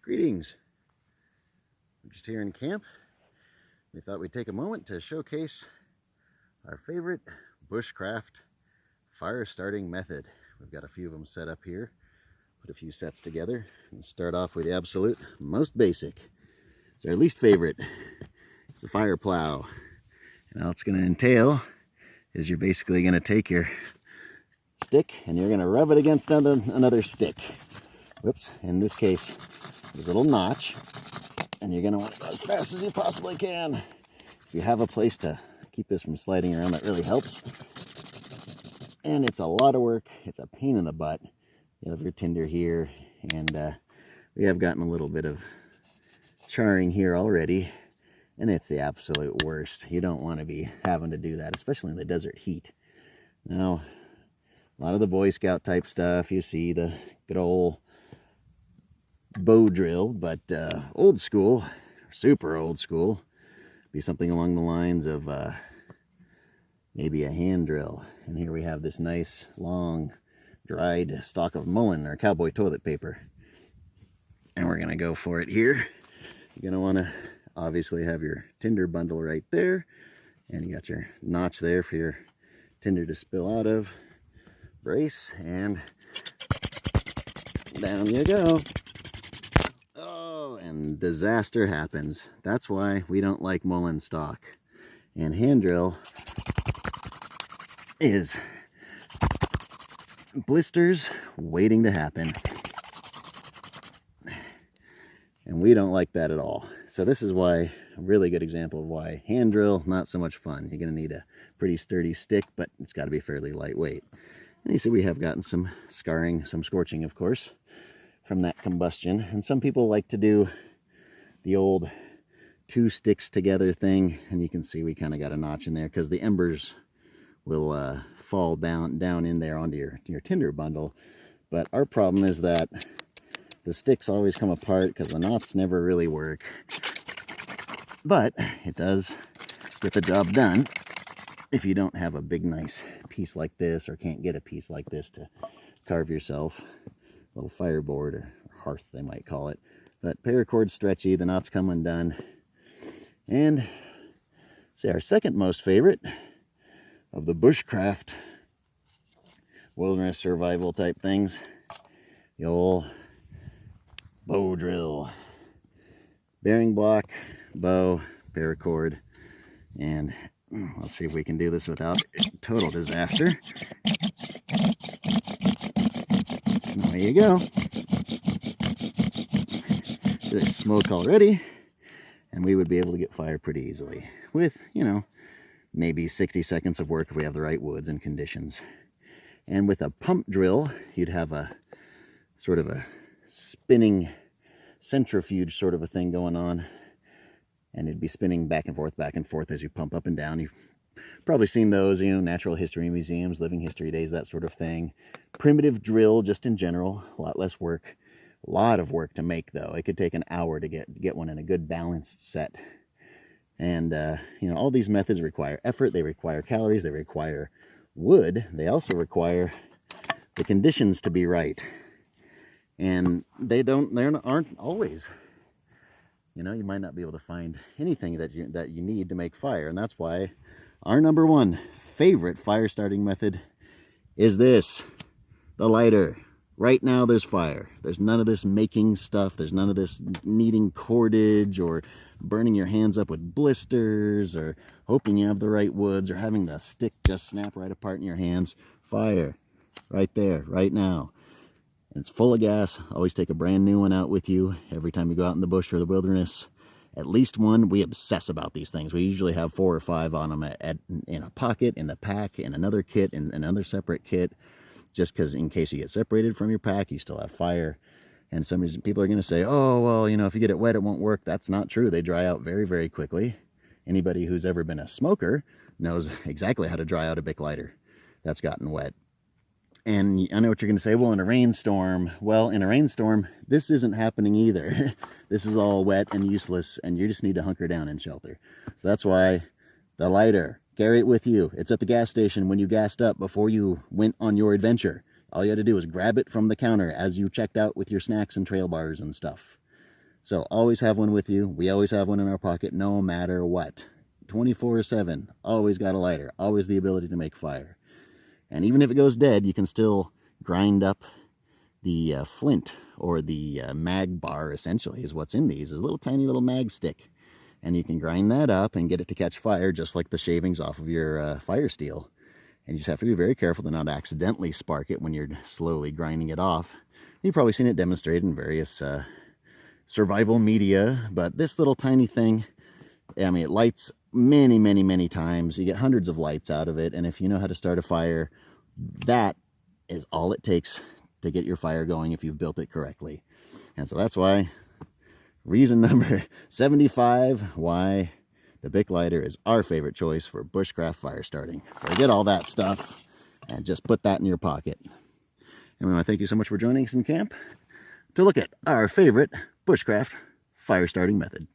Greetings. We're just here in camp. We thought we'd take a moment to showcase our favorite bushcraft fire starting method. We've got a few of them set up here. Put a few sets together and start off with the absolute most basic. It's our least favorite. It's a fire plow. And all it's going to entail is you're basically going to take your stick and you're going to rub it against another stick. Whoops, in this case, there's a little notch, and you're going to want to go as fast as you possibly can. If you have a place to keep this from sliding around, that really helps. And it's a lot of work. It's a pain in the butt. You have your tinder here, and we have gotten a little bit of charring here already, and it's the absolute worst. You don't want to be having to do that, especially in the desert heat. Now, a lot of the Boy Scout type stuff, you see the good old bow drill, but old school, super old school, be something along the lines of maybe a hand drill. And here we have this nice long dried stalk of mullein or cowboy toilet paper, and we're gonna go for it here. You're gonna want to obviously have your tinder bundle right there, and you got your notch there for your tinder to spill out of. Brace, and down you go. Oh, and disaster happens. That's why we don't like mullein stalk. And hand drill is blisters waiting to happen. And we don't like that at all. So this is why, a really good example of why hand drill, not so much fun. You're gonna need a pretty sturdy stick, but it's gotta be fairly lightweight. And you see we have gotten some scarring, some scorching, of course, from that combustion. And some people like to do the old two sticks together thing, and you can see we kind of got a notch in there because the embers will fall down in there onto your tinder bundle. But our problem is that the sticks always come apart because the knots never really work. But it does get the job done if you don't have a big nice piece like this, or can't get a piece like this to carve yourself a little fireboard or hearth, they might call it. But paracord's stretchy, the knots come undone. And say our second most favorite of the bushcraft wilderness survival type things, the old bow drill. Bearing block, bow, paracord, and let's see if we can do this without total disaster. There you go. There's smoke already, and we would be able to get fire pretty easily with, you know, maybe 60 seconds of work if we have the right woods and conditions. And with a pump drill, you'd have a sort of a spinning centrifuge sort of a thing going on, and it'd be spinning back and forth as you pump up and down. You've probably seen those, you know, natural history museums, living history days, that sort of thing. Primitive drill, just in general, a lot less work. A lot of work to make, though. It could take an hour to get one in a good balanced set. And, you know, all these methods require effort. They require calories. They require wood. They also require the conditions to be right. And they aren't always. You know, you might not be able to find anything that you need to make fire. And that's why our number one favorite fire starting method is this, the lighter. Right now there's fire. There's none of this making stuff. There's none of this needing cordage or burning your hands up with blisters or hoping you have the right woods or having the stick just snap right apart in your hands. Fire right there, right now. And it's full of gas. Always take a brand new one out with you every time you go out in the bush or the wilderness. At least one. We obsess about these things. We usually have 4 or 5 on them in a pocket, in the pack, in another kit, in another separate kit, just because in case you get separated from your pack, you still have fire. And some people are going to say, oh, well, you know, if you get it wet, it won't work. That's not true. They dry out very, very quickly. Anybody who's ever been a smoker knows exactly how to dry out a Bic lighter that's gotten wet. And I know what you're going to say, well, in a rainstorm. Well, in a rainstorm, this isn't happening either. This is all wet and useless, and you just need to hunker down and shelter. So that's why the lighter, carry it with you. It's at the gas station when you gassed up before you went on your adventure. All you had to do was grab it from the counter as you checked out with your snacks and trail bars and stuff. So always have one with you. We always have one in our pocket, no matter what. 24/7, always got a lighter, always the ability to make fire. And even if it goes dead, you can still grind up the flint, or the mag bar, essentially, is what's in these, is a little tiny little mag stick. And you can grind that up and get it to catch fire just like the shavings off of your fire steel. And you just have to be very careful to not accidentally spark it when you're slowly grinding it off. You've probably seen it demonstrated in various survival media, but this little tiny thing, I mean, it lights many, many, many times. You get hundreds of lights out of it, and if you know how to start a fire, that is all it takes to get your fire going if you've built it correctly. And so that's why, reason number 75, why the Bic lighter is our favorite choice for bushcraft fire starting. Forget all that stuff and just put that in your pocket. And we want to thank you so much for joining us in camp to look at our favorite bushcraft fire starting method.